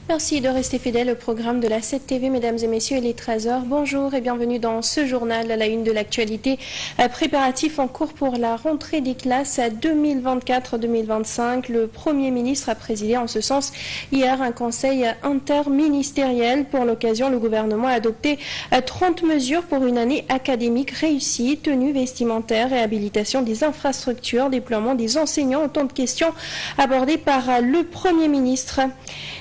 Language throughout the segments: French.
Merci de rester fidèles au programme de la 7 TV, mesdames et messieurs, il est 13h. Bonjour et bienvenue dans ce journal à la une de l'actualité. Préparatifs en cours pour la rentrée des classes 2024-2025. Le Premier ministre a présidé en ce sens hier un conseil interministériel. Pour l'occasion, le gouvernement a adopté 30 mesures pour une année académique réussie, tenue vestimentaire, réhabilitation des infrastructures, déploiement des enseignants, autant de questions abordées par le Premier ministre.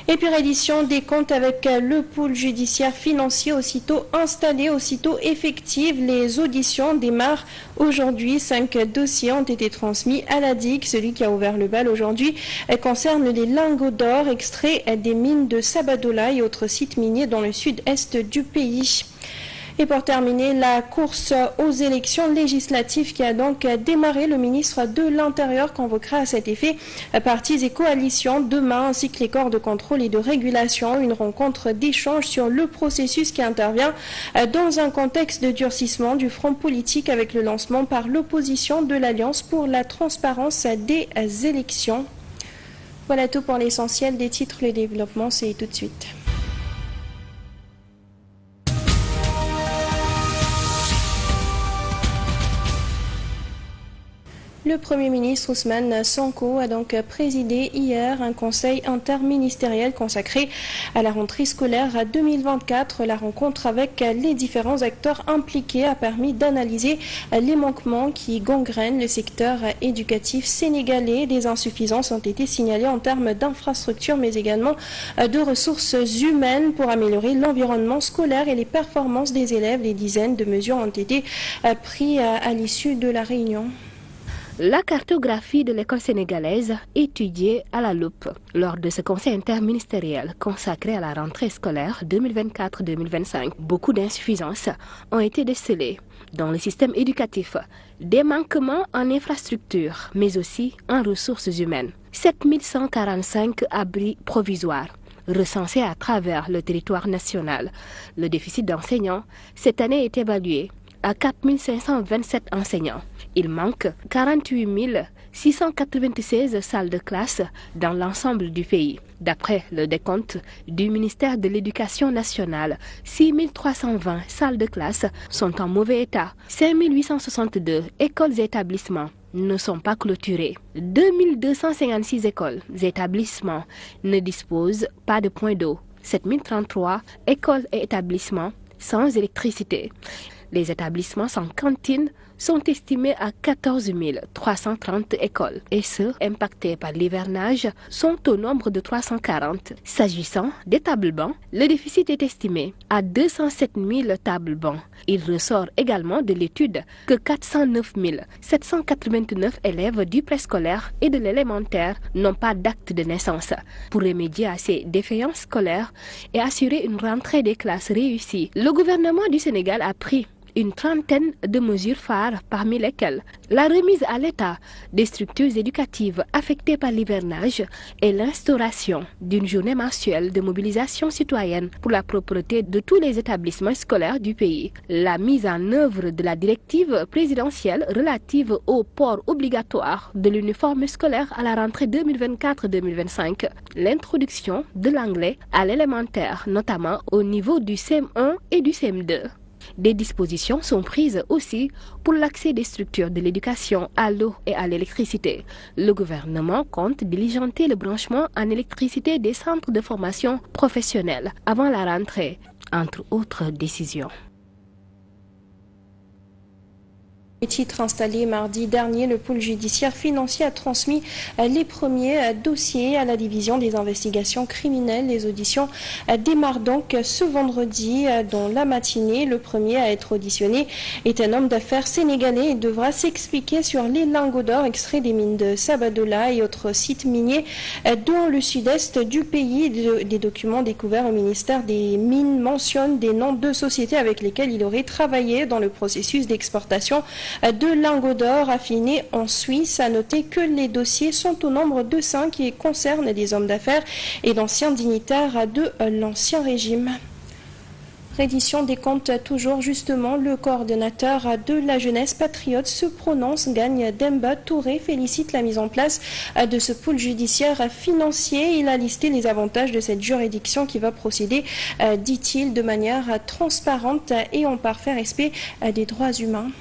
Et puis reddition des comptes avec le pôle judiciaire financier aussitôt installé, aussitôt effective. Les auditions démarrent aujourd'hui. 5 dossiers ont été transmis à la DIC. Celui qui a ouvert le bal aujourd'hui concerne les lingots d'or extraits des mines de Sabodala et autres sites miniers dans le sud-est du pays. Et pour terminer, la course aux élections législatives qui a donc démarré. Le ministre de l'Intérieur convoquera à cet effet partis et coalitions demain, ainsi que les corps de contrôle et de régulation. Une rencontre d'échange sur le processus qui intervient dans un contexte de durcissement du front politique avec le lancement par l'opposition de l'Alliance pour la transparence des élections. Voilà tout pour l'essentiel des titres. Le développement, c'est tout de suite. Le Premier ministre Ousmane Sonko a donc présidé hier un conseil interministériel consacré à la rentrée scolaire 2024. La rencontre avec les différents acteurs impliqués a permis d'analyser les manquements qui gangrènent le secteur éducatif sénégalais. Des insuffisances ont été signalées en termes d'infrastructures, mais également de ressources humaines pour améliorer l'environnement scolaire et les performances des élèves. Des dizaines de mesures ont été prises à l'issue de la réunion. La cartographie de l'école sénégalaise étudiée à la loupe lors de ce conseil interministériel consacré à la rentrée scolaire 2024-2025. Beaucoup d'insuffisances ont été décelées dans le système éducatif, des manquements en infrastructures, mais aussi en ressources humaines. 7145 abris provisoires recensés à travers le territoire national. Le déficit d'enseignants cette année est évalué à 4527 enseignants. Il manque 48 696 salles de classe dans l'ensemble du pays. D'après le décompte du ministère de l'Éducation nationale, 6320 salles de classe sont en mauvais état. 5862 écoles et établissements ne sont pas clôturés. 2256 écoles et établissements ne disposent pas de points d'eau. 7033 écoles et établissements sans électricité. Les établissements sans cantine sont estimés à 14 330 écoles et ceux impactés par l'hivernage sont au nombre de 340. S'agissant des tables-bancs, le déficit est estimé à 207 000 tables-bancs. Il ressort également de l'étude que 409 789 élèves du préscolaire et de l'élémentaire n'ont pas d'acte de naissance. Pour remédier à ces défaillances scolaires et assurer une rentrée des classes réussie, le gouvernement du Sénégal a pris une trentaine de mesures phares, parmi lesquelles la remise à l'état des structures éducatives affectées par l'hivernage et l'instauration d'une journée mensuelle de mobilisation citoyenne pour la propreté de tous les établissements scolaires du pays, la mise en œuvre de la directive présidentielle relative au port obligatoire de l'uniforme scolaire à la rentrée 2024-2025, l'introduction de l'anglais à l'élémentaire, notamment au niveau du CM1 et du CM2. Des dispositions sont prises aussi pour l'accès des structures de l'éducation à l'eau et à l'électricité. Le gouvernement compte diligenter le branchement en électricité des centres de formation professionnelle avant la rentrée, entre autres décisions. Les titres installés mardi dernier, le pôle judiciaire financier a transmis les premiers dossiers à la division des investigations criminelles. Les auditions démarrent donc ce vendredi dans la matinée. Le premier à être auditionné est un homme d'affaires sénégalais et devra s'expliquer sur les lingots d'or extraits des mines de Sabodala et autres sites miniers dans le sud-est du pays. Des documents découverts au ministère des Mines mentionnent des noms de sociétés avec lesquelles il aurait travaillé dans le processus d'exportation de lingots d'or affinés en Suisse. À noter que les dossiers sont au nombre de 5 et concernent des hommes d'affaires et d'anciens dignitaires de l'ancien régime. Reddition des comptes toujours justement, le coordonnateur de la jeunesse patriote se prononce. Ngagne Demba Touré félicite la mise en place de ce pôle judiciaire financier. Il a listé les avantages de cette juridiction qui va procéder, dit-il, de manière transparente et en parfait respect des droits humains.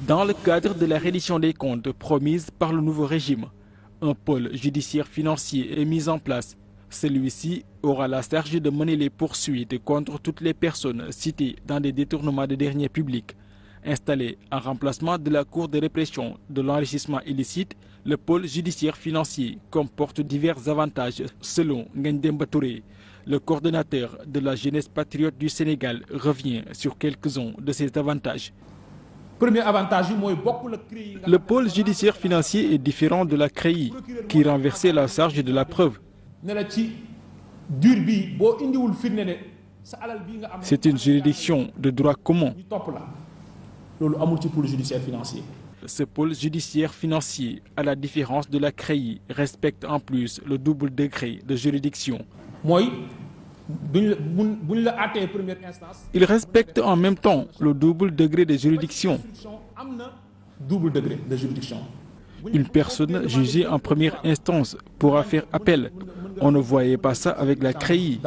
Dans le cadre de la reddition des comptes promise par le nouveau régime, un pôle judiciaire financier est mis en place. Celui-ci aura la charge de mener les poursuites contre toutes les personnes citées dans des détournements de deniers publics. Installé en remplacement de la Cour de répression de l'enrichissement illicite, le pôle judiciaire financier comporte divers avantages selon Ngagne Demba Touré. Le coordonnateur de la jeunesse patriote du Sénégal revient sur quelques-uns de ces avantages. Premier avantage, le pôle judiciaire financier est différent de la CREI qui renversait la charge de la preuve. C'est une juridiction de droit commun. Ce pôle judiciaire financier, à la différence de la CREI, respecte en plus le double degré de juridiction. Il respecte en même temps le double degré de juridiction. Une personne jugée en première instance pourra faire appel. On ne voyait pas ça avec la CREI.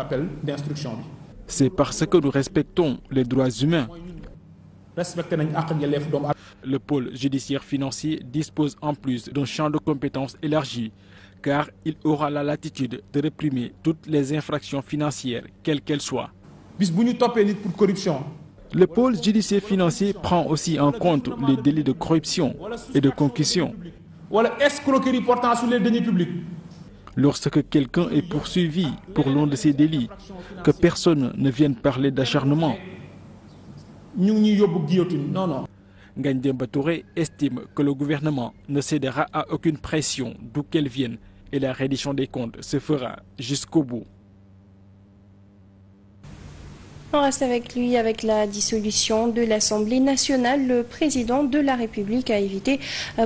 C'est parce que nous respectons les droits humains. Le pôle judiciaire financier dispose en plus d'un champ de compétences élargi, car il aura la latitude de réprimer toutes les infractions financières, quelles qu'elles soient. Le pôle judiciaire financier prend aussi en compte les délits de corruption et de concussion. Lorsque quelqu'un est poursuivi pour l'un de ces délits, que personne ne vienne parler d'acharnement. Ngagne Demba Touré estime que le gouvernement ne cédera à aucune pression d'où qu'elle vienne et la reddition des comptes se fera jusqu'au bout. On reste avec lui. Avec la dissolution de l'Assemblée nationale, le président de la République a évité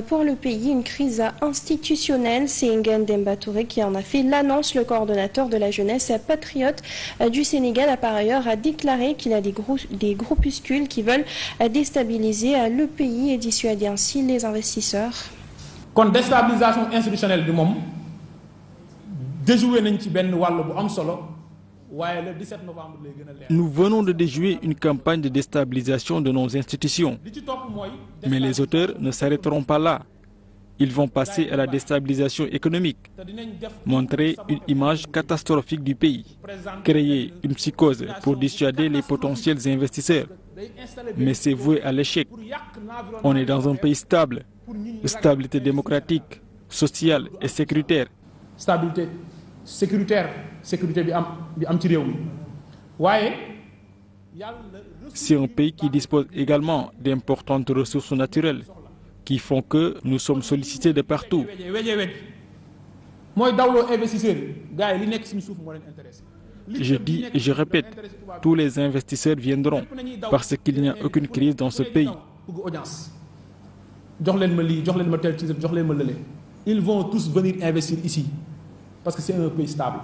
pour le pays une crise institutionnelle. C'est Ngagne Demba Touré qui en a fait l'annonce. Le coordonnateur de la jeunesse patriote du Sénégal a par ailleurs déclaré qu'il y a des groupuscules qui veulent déstabiliser le pays et dissuader ainsi les investisseurs. Kon déstabilisation institutionnelle du mom déjoué nañ ci benn wàll bu am solo. Nous venons de déjouer une campagne de déstabilisation de nos institutions. Mais les auteurs ne s'arrêteront pas là. Ils vont passer à la déstabilisation économique, montrer une image catastrophique du pays, créer une psychose pour dissuader les potentiels investisseurs. Mais c'est voué à l'échec. On est dans un pays stable, stabilité démocratique, sociale et sécuritaire. Stabilité sécuritaire, sécurité bi am ci réew mi. Waaye c'est un pays qui dispose également d'importantes ressources naturelles qui font que nous sommes sollicités de partout. Je dis et je répète, tous les investisseurs viendront parce qu'il n'y a aucune crise dans ce pays. Ils vont tous venir investir ici parce que c'est un pays stable.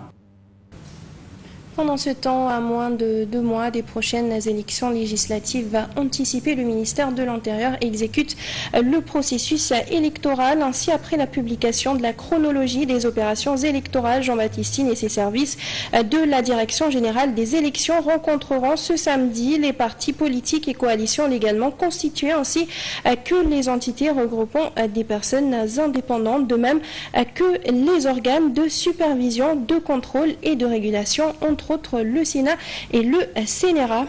Pendant ce temps, à moins de 2 mois des prochaines élections législatives anticipées, le ministère de l'Intérieur exécute le processus électoral. Ainsi, après la publication de la chronologie des opérations électorales, Jean-Baptiste Tine et ses services de la Direction générale des élections rencontreront ce samedi les partis politiques et coalitions légalement constituées, ainsi que les entités regroupant des personnes indépendantes, de même que les organes de supervision, de contrôle et de régulation, entre autres le Sénat et le CNRA.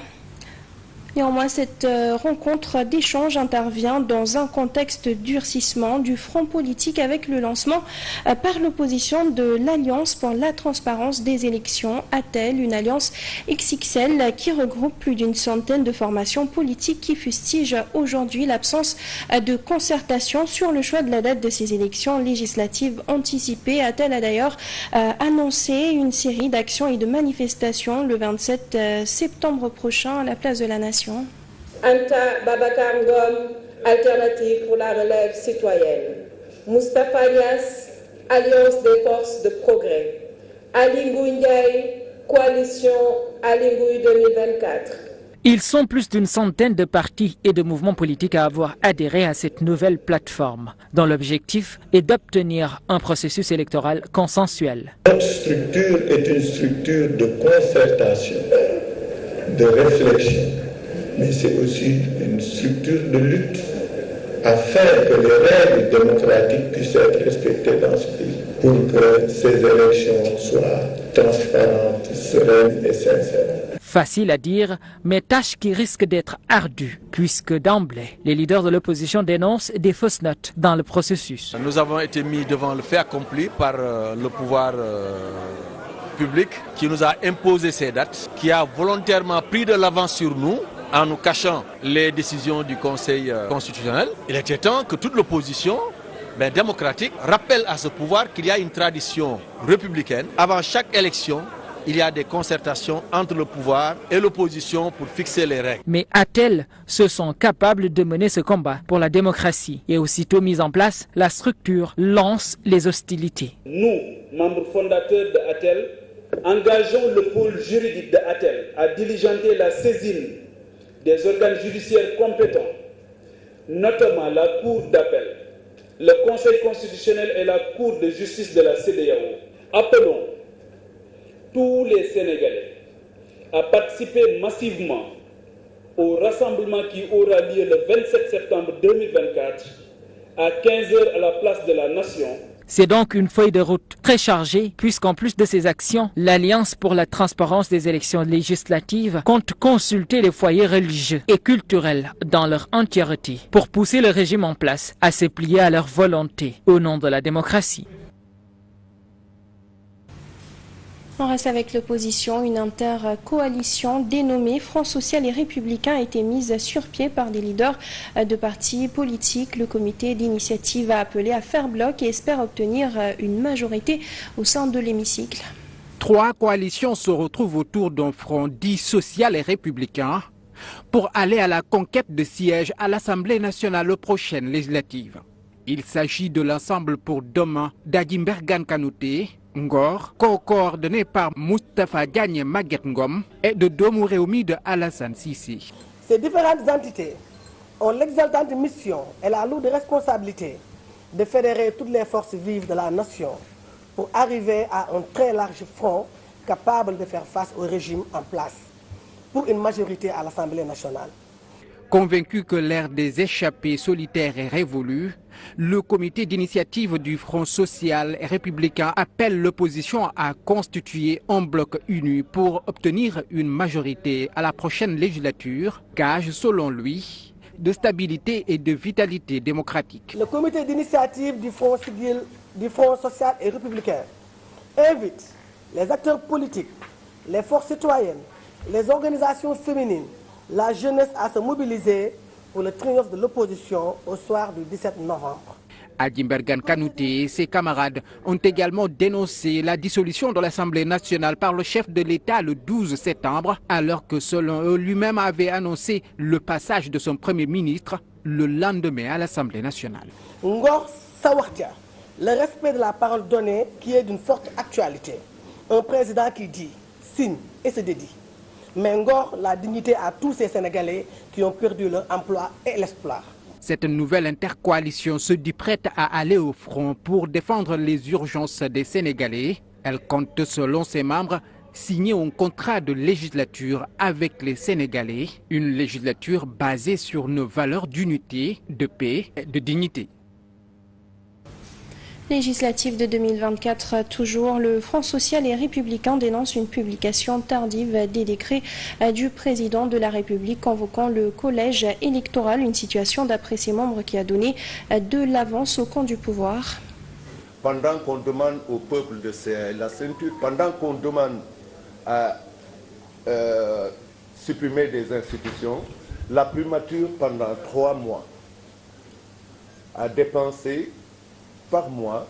Néanmoins, cette rencontre d'échange intervient dans un contexte de durcissement du front politique avec le lancement par l'opposition de l'Alliance pour la transparence des élections, ATEL, une alliance XXL qui regroupe plus d'une centaine de formations politiques qui fustigent aujourd'hui l'absence de concertation sur le choix de la date de ces élections législatives anticipées. ATEL a d'ailleurs annoncé une série d'actions et de manifestations le 27 septembre prochain à la place de la Nation. Anta Babacar Ngom, Alternative pour la relève citoyenne. Moustapha Niasse, Alliance des forces de progrès. Ali Ngouille Ndiaye, Coalition Ali Ngouille 2024. Ils sont plus d'une centaine de partis et de mouvements politiques à avoir adhéré à cette nouvelle plateforme, dont l'objectif est d'obtenir un processus électoral consensuel. Notre structure est une structure de concertation, de réflexion, mais c'est aussi une structure de lutte afin que les règles démocratiques puissent être respectées dans ce pays, pour que ces élections soient transparentes, sereines et sincères. Facile à dire, mais tâche qui risque d'être ardue, puisque d'emblée, les leaders de l'opposition dénoncent des fausses notes dans le processus. Nous avons été mis devant le fait accompli par le pouvoir public qui nous a imposé ces dates, qui a volontairement pris de l'avance sur nous en nous cachant les décisions du Conseil constitutionnel. Il était temps que toute l'opposition démocratique rappelle à ce pouvoir qu'il y a une tradition républicaine. Avant chaque élection, il y a des concertations entre le pouvoir et l'opposition pour fixer les règles. Mais ATEL se sont capables de mener ce combat pour la démocratie. Et aussitôt mise en place, la structure lance les hostilités. Nous, membres fondateurs de ATEL, engageons le pôle juridique de ATEL à diligenter la saisine des organes judiciaires compétents, notamment la Cour d'appel, le Conseil constitutionnel et la Cour de justice de la CEDEAO. Appelons tous les Sénégalais à participer massivement au rassemblement qui aura lieu le 27 septembre 2024 à 15h à la place de la Nation. C'est donc une feuille de route très chargée, puisqu'en plus de ces actions, l'Alliance pour la transparence des élections législatives compte consulter les foyers religieux et culturels dans leur entièreté pour pousser le régime en place à se plier à leur volonté au nom de la démocratie. On reste avec l'opposition. Une intercoalition dénommée Front social et républicain a été mise sur pied par des leaders de partis politiques. Le comité d'initiative a appelé à faire bloc et espère obtenir une majorité au sein de l'hémicycle. 3 coalitions se retrouvent autour d'un front dit social et républicain pour aller à la conquête de sièges à l'Assemblée nationale prochaine législative. Il s'agit de l'Ensemble pour demain d'Adjimbergane Kanouté, Ngor, coordonné par Moustapha Diagne Maguette Ngom, et de Domou Réumi de Alassane Sissi. Ces différentes entités ont l'exaltante mission et la lourde responsabilité de fédérer toutes les forces vives de la nation pour arriver à un très large front capable de faire face au régime en place pour une majorité à l'Assemblée nationale. Convaincu que l'ère des échappés solitaires est révolue, le comité d'initiative du Front social et républicain appelle l'opposition à constituer un bloc uni pour obtenir une majorité à la prochaine législature, gage selon lui de stabilité et de vitalité démocratique. Le comité d'initiative du Front social et républicain invite les acteurs politiques, les forces citoyennes, les organisations féminines, la jeunesse à se mobiliser pour le triomphe de l'opposition au soir du 17 novembre. Adjimbergane Kanouté et ses camarades ont également dénoncé la dissolution de l'Assemblée nationale par le chef de l'État le 12 septembre, alors que selon eux, lui-même avait annoncé le passage de son Premier ministre le lendemain à l'Assemblée nationale. Ngor Sawartia, le respect de la parole donnée qui est d'une forte actualité. Un président qui dit, signe et se dédie. Mais Ngor, la dignité à tous ces Sénégalais qui ont perdu leur emploi et l'espoir. Cette nouvelle intercoalition se dit prête à aller au front pour défendre les urgences des Sénégalais. Elle compte, selon ses membres, signer un contrat de législature avec les Sénégalais. Une législature basée sur nos valeurs d'unité, de paix et de dignité. Législative de 2024, toujours, le Front social et républicain dénonce une publication tardive des décrets du président de la République convoquant le collège électoral, une situation d'après ses membres qui a donné de l'avance au camp du pouvoir. Pendant qu'on demande au peuple de serrer la ceinture, pendant qu'on demande à supprimer des institutions, la primature pendant 3 mois a dépensé par mois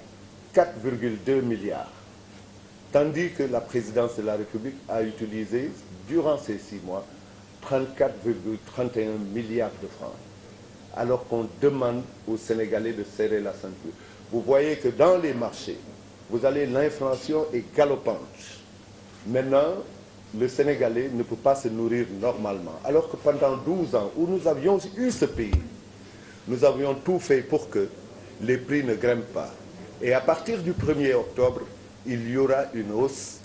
4,2 milliards, tandis que la présidence de la République a utilisé durant ces 6 mois 34,31 milliards de francs, alors qu'on demande aux Sénégalais de serrer la ceinture. Vous voyez que dans les marchés, vous allez, l'inflation est galopante. Maintenant, le Sénégalais ne peut pas se nourrir normalement. Alors que pendant 12 ans où nous avions eu ce pays, nous avions tout fait pour que les prix ne grimpent pas. Et à partir du 1er octobre, il y aura une hausse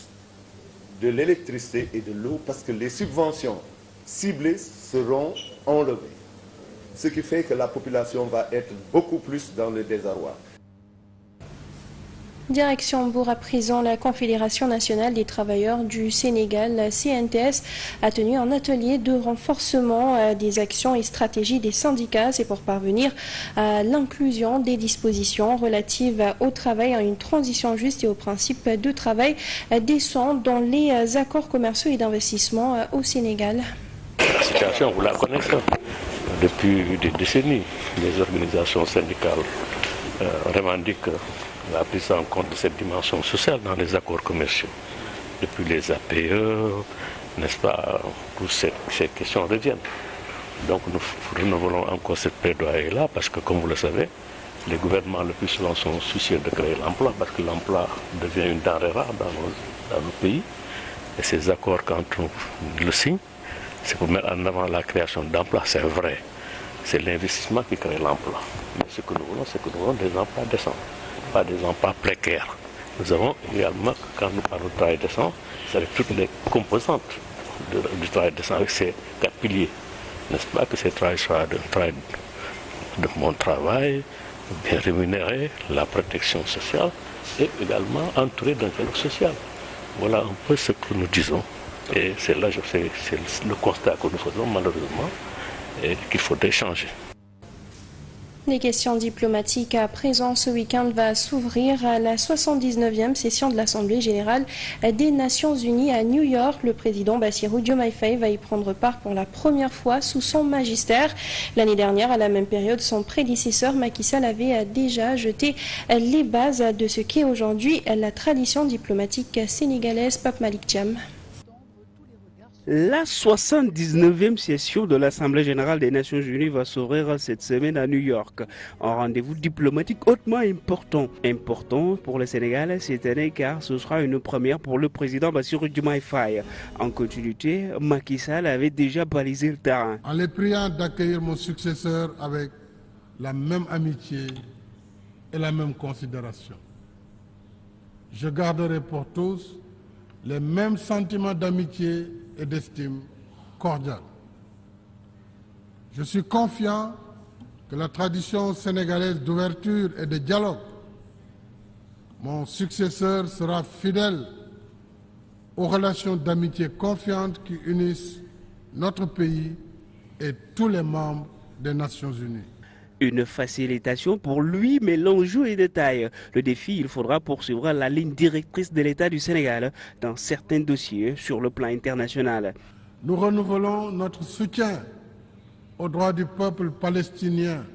de l'électricité et de l'eau parce que les subventions ciblées seront enlevées. Ce qui fait que la population va être beaucoup plus dans le désarroi. Direction Bourg à présent, la Confédération nationale des travailleurs du Sénégal, la CNTS, a tenu un atelier de renforcement des actions et stratégies des syndicats. C'est pour parvenir à l'inclusion des dispositions relatives au travail, à une transition juste et au principe de travail décent dans les accords commerciaux et d'investissement au Sénégal. La situation, vous la connaissez. Depuis des décennies, les organisations syndicales revendiquent la prise en compte de cette dimension sociale dans les accords commerciaux. Depuis les APE, n'est-ce pas, toutes ces questions reviennent. Donc nous renouvelons encore cette plaidoyer-là parce que, comme vous le savez, les gouvernements le plus souvent sont soucieux de créer l'emploi parce que l'emploi devient une denrée rare dans nos pays. Et ces accords, quand on le signe, c'est pour mettre en avant la création d'emplois, c'est vrai. C'est l'investissement qui crée l'emploi. Mais ce que nous voulons, c'est que nous voulons des emplois décents, pas des emplois précaires. Nous avons également, quand nous parlons de travail décent, c'est avec toutes les composantes du travail décent, avec ces 4 piliers. N'est-ce pas, que ce travail soit de bon travail, bien rémunéré, la protection sociale et également entouré d'un dialogue social. Voilà un peu ce que nous disons. Et c'est là, c'est le constat que nous faisons malheureusement et qu'il faudrait changer. Les questions diplomatiques à présent. Ce week-end va s'ouvrir la 79e session de l'Assemblée générale des Nations unies à New York. Le président Bassirou Diomaye Faye va y prendre part pour la première fois sous son magistère. L'année dernière, à la même période, son prédécesseur Macky Sall avait déjà jeté les bases de ce qu'est aujourd'hui la tradition diplomatique sénégalaise. Pape Malik Thiam. La 79e session de l'Assemblée générale des Nations unies va s'ouvrir cette semaine à New York. Un rendez-vous diplomatique hautement important. Important pour le Sénégal cette année car ce sera une première pour le président Bassirou Diomaye Faye. En continuité, Macky Sall avait déjà balisé le terrain. En les priant d'accueillir mon successeur avec la même amitié et la même considération. Je garderai pour tous les mêmes sentiments d'amitié et d'estime cordiale. Je suis confiant que la tradition sénégalaise d'ouverture et de dialogue, mon successeur sera fidèle aux relations d'amitié confiantes qui unissent notre pays et tous les membres des Nations unies. Une facilitation pour lui, mais l'enjeu est de taille. Le défi, il faudra poursuivre la ligne directrice de l'État du Sénégal dans certains dossiers sur le plan international. Nous renouvelons notre soutien au droit du peuple palestinien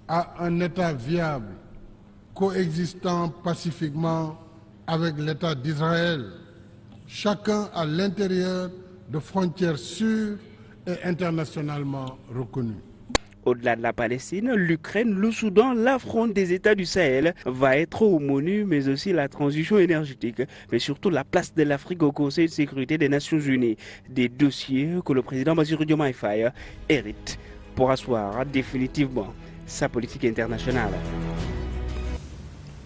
à un État viable, coexistant pacifiquement avec l'État d'Israël, chacun à l'intérieur de frontières sûres et internationalement reconnues. Au-delà de la Palestine, l'Ukraine, le Soudan, l'affront des États du Sahel va être au menu, mais aussi la transition énergétique, mais surtout la place de l'Afrique au Conseil de sécurité des Nations Unies. Des dossiers que le président Bassirou Diomaye Faye hérite pour asseoir définitivement sa politique internationale.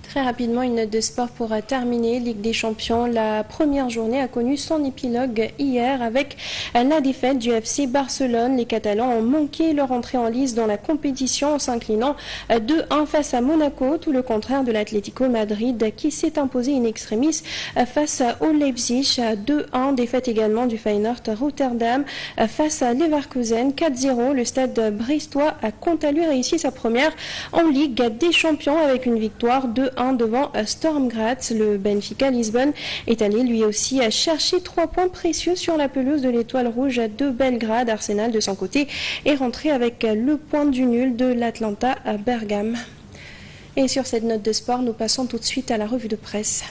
Très rapidement, une note de sport pour terminer. Ligue des Champions, la première journée a connu son épilogue hier avec la défaite du FC Barcelone. Les Catalans ont manqué leur entrée en lice dans la compétition en s'inclinant 2-1 face à Monaco, tout le contraire de l'Atlético Madrid qui s'est imposé in extremis face au Leipzig 2-1. Défaite également du Feyenoord Rotterdam face à Leverkusen 4-0. Le stade brestois a quant à lui réussi sa première en Ligue des Champions avec une victoire 2-1 devant Storm Graz. Le Benfica Lisbonne est allé lui aussi chercher 3 points précieux sur la pelouse de l'Étoile Rouge de Belgrade. Arsenal de son côté est rentré avec le point du nul de l'Atlanta à Bergame. Et sur cette note de sport, nous passons tout de suite à la revue de presse.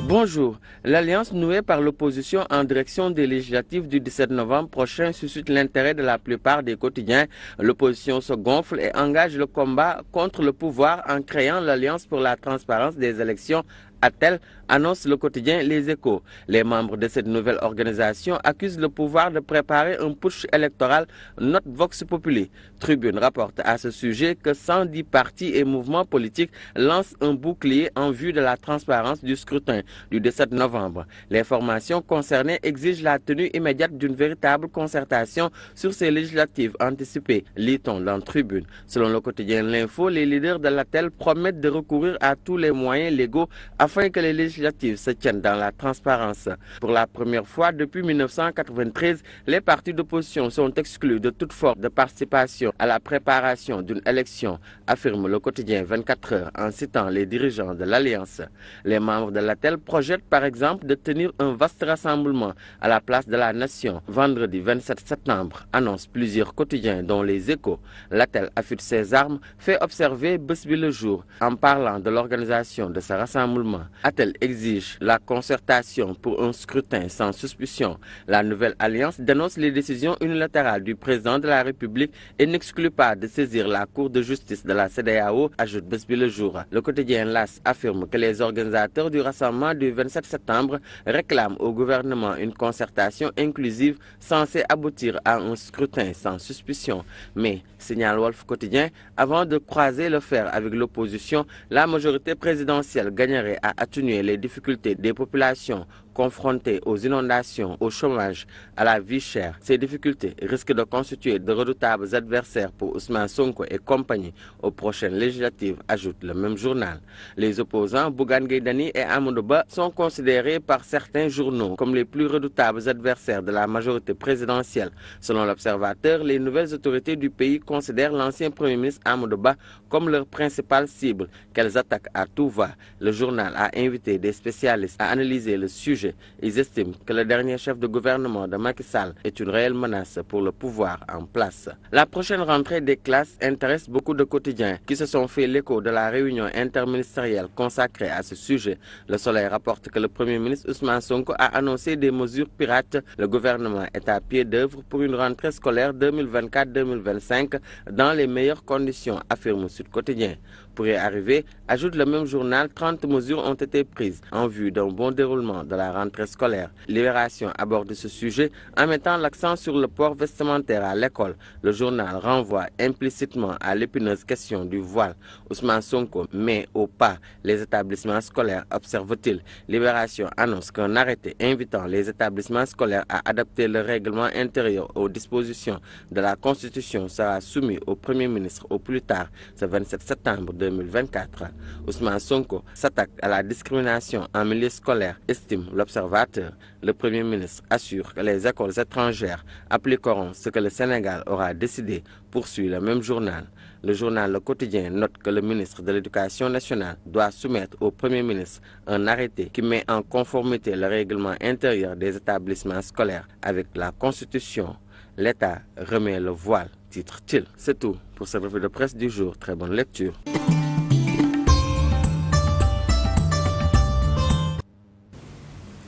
Bonjour. L'alliance nouée par l'opposition en direction des législatives du 17 novembre prochain suscite l'intérêt de la plupart des quotidiens. L'opposition se gonfle et engage le combat contre le pouvoir en créant l'Alliance pour la transparence des élections Attel, annonce le quotidien Les Échos. Les membres de cette nouvelle organisation accusent le pouvoir de préparer un putsch électoral, note Vox Populi. Tribune rapporte à ce sujet que 110 partis et mouvements politiques lancent un bouclier en vue de la transparence du scrutin du 17 novembre. Les formations concernées exigent la tenue immédiate d'une véritable concertation sur ces législatives anticipées, lit-on dans Tribune. Selon le quotidien L'Info, les leaders de l'Attel promettent de recourir à tous les moyens légaux afin que les législatives se tiennent dans la transparence. Pour la première fois depuis 1993, les partis d'opposition sont exclus de toute forme de participation à la préparation d'une élection, affirme le quotidien 24 heures en citant les dirigeants de l'Alliance. Les membres de l'Attel projettent par exemple de tenir un vaste rassemblement à la place de la Nation vendredi 27 septembre, annonce plusieurs quotidiens dont Les Échos. L'Attel affûte ses armes, fait observer Bës Bi Le Jour en parlant de l'organisation de ce rassemblement. Attel exige la concertation pour un scrutin sans suspicion. La nouvelle alliance dénonce les décisions unilatérales du président de la République et n'exclut pas de saisir la Cour de justice de la CEDEAO, ajoute Bës Bi Le Jour. Le quotidien L'As affirme que les organisateurs du rassemblement du 27 septembre réclament au gouvernement une concertation inclusive censée aboutir à un scrutin sans suspicion. Mais, signale Wolf Quotidien, avant de croiser le fer avec l'opposition, la majorité présidentielle gagnerait à atténuer les difficultés des populations confrontées aux inondations, au chômage, à la vie chère. Ces difficultés risquent de constituer de redoutables adversaires pour Ousmane Sonko et compagnie aux prochaines législatives, ajoute le même journal. Les opposants, Bougane Gueye Dany et Amadou Ba, sont considérés par certains journaux comme les plus redoutables adversaires de la majorité présidentielle. Selon l'Observateur, les nouvelles autorités du pays considèrent l'ancien Premier ministre Amadou Ba comme leur principale cible, qu'elles attaquent à tout va. Le journal a invité des spécialistes à analyser le sujet. Ils estiment que le dernier chef de gouvernement de Macky Sall est une réelle menace pour le pouvoir en place. La prochaine rentrée des classes intéresse beaucoup de quotidiens qui se sont fait l'écho de la réunion interministérielle consacrée à ce sujet. Le Soleil rapporte que le Premier ministre Ousmane Sonko a annoncé des mesures pirates. Le gouvernement est à pied d'œuvre pour une rentrée scolaire 2024-2025 dans les meilleures conditions, affirme Sud Quotidien. Pour y arriver, ajoute le même journal, 30 mesures ont été prises en vue d'un bon déroulement de la rentrée scolaire. Libération aborde ce sujet en mettant l'accent sur le port vestimentaire à l'école. Le journal renvoie implicitement à l'épineuse question du voile. Ousmane Sonko met au pas les établissements scolaires, observe-t-il. Libération annonce qu'un arrêté invitant les établissements scolaires à adapter le règlement intérieur aux dispositions de la Constitution sera soumis au Premier ministre au plus tard ce 27 septembre 2024. Ousmane Sonko s'attaque à la discrimination en milieu scolaire, estime l'Observateur. Le Premier ministre assure que les écoles étrangères appliqueront ce que le Sénégal aura décidé, poursuit le même journal. Le journal Le Quotidien note que le ministre de l'Éducation nationale doit soumettre au Premier ministre un arrêté qui met en conformité le règlement intérieur des établissements scolaires avec la Constitution. L'État remet le voile, titre-t-il. C'est tout pour cette revue de presse du jour. Très bonne lecture.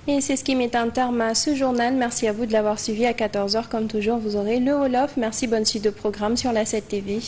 Et c'est ce qui met un terme à ce journal. Merci à vous de l'avoir suivi. À 14h, comme toujours, vous aurez le Wolof. Merci, bonne suite de programme sur la 7 TV.